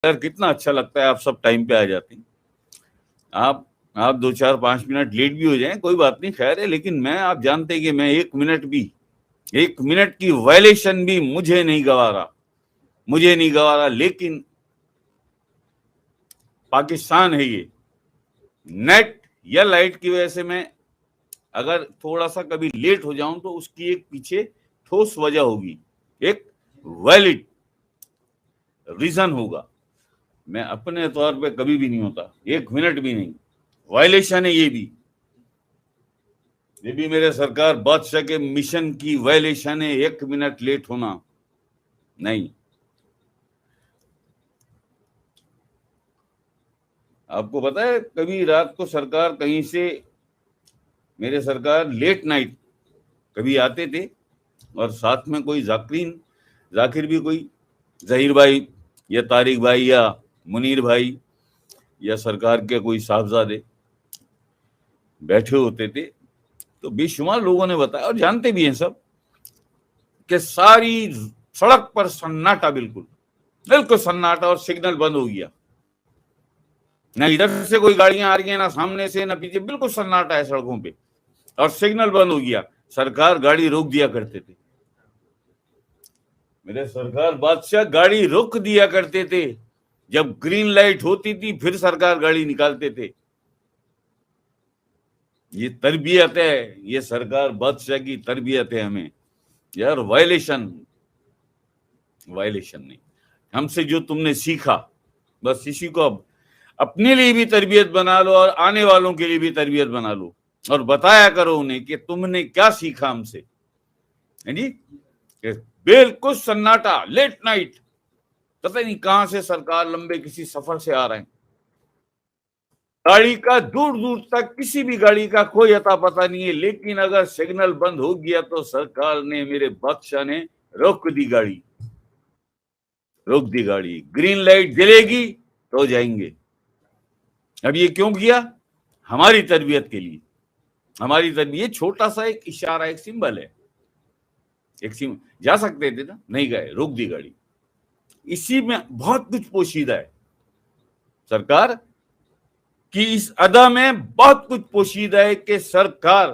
यार कितना अच्छा लगता है, आप सब टाइम पे आ जाते हैं। आप 2-4-5 मिनट लेट भी हो जाएं, कोई बात नहीं, खैर है। लेकिन मैं, आप जानते हैं कि मैं एक मिनट की वायलेशन भी मुझे नहीं गवारा। लेकिन पाकिस्तान है ये, नेट या लाइट की वजह से मैं अगर थोड़ा सा कभी लेट हो जाऊं तो उसकी एक पीछे ठोस वजह होगी, एक वैलिड रीजन होगा। मैं अपने तौर पे कभी भी नहीं होता, 1 मिनट भी नहीं। वायलेशन है ये भी मेरे सरकार बादशाह के मिशन की वायलेशन है, 1 मिनट लेट होना नहीं। आपको पता है, कभी रात को सरकार कहीं से, मेरे सरकार लेट नाइट कभी आते थे और साथ में कोई जाकिर भी, कोई जहीर भाई या तारिक भाई या मुनीर भाई या सरकार के कोई साहबजादे बैठे होते थे। तो बेशुमार लोगों ने बताया और जानते भी हैं सब कि सारी सड़क पर सन्नाटा, बिल्कुल सन्नाटा, और सिग्नल बंद हो गया। ना इधर से कोई गाड़ियां आ रही हैं, ना सामने से, ना पीछे, बिल्कुल सन्नाटा है सड़कों पे, और सिग्नल बंद हो गया। सरकार गाड़ी रोक दिया करते थे, मेरे सरकार बादशाह गाड़ी रोक दिया करते थे। जब ग्रीन लाइट होती थी फिर सरकार गाड़ी निकालते थे। ये तरबियत है, ये सरकार बादशाह की तरबियत है हमें। यार वायलेशन नहीं, हमसे जो तुमने सीखा बस इसी को अब अपने लिए भी तरबियत बना लो और आने वालों के लिए भी तरबियत बना लो, और बताया करो उन्हें कि तुमने क्या सीखा हमसे, है जी। बिल्कुल सन्नाटा, लेट नाइट, पता नहीं कहां से सरकार लंबे किसी सफर से आ रहे हैं। गाड़ी का दूर दूर तक किसी भी गाड़ी का कोई अता पता नहीं है, लेकिन अगर सिग्नल बंद हो गया तो सरकार ने, मेरे बादशाह ने रोक दी गाड़ी। ग्रीन लाइट जलेगी तो जाएंगे। अब ये क्यों किया? हमारी तरबियत के लिए, हमारी तरबियत। छोटा सा एक इशारा, एक सिंबल है, जा सकते थे ना, नहीं गए, रोक दी गाड़ी। इसी में बहुत कुछ पोशीदा है, सरकार की इस अदा में बहुत कुछ पोशीदा है कि सरकार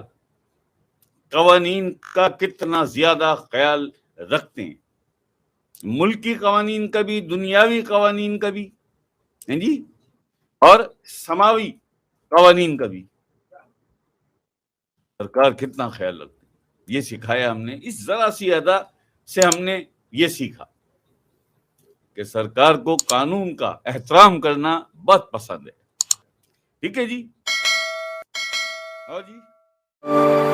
कवानीन का कितना ज्यादा ख्याल रखते हैं, मुल्की कवानीन का भी, दुनियावी कवानीन का भी, है जी, और समावी कवानीन का भी। सरकार कितना ख्याल रखती है, ये सिखाया हमने। इस जरा सी अदा से हमने ये सीखा कि सरकार को कानून का एहतराम करना बहुत पसंद है। ठीक है जी, और जी।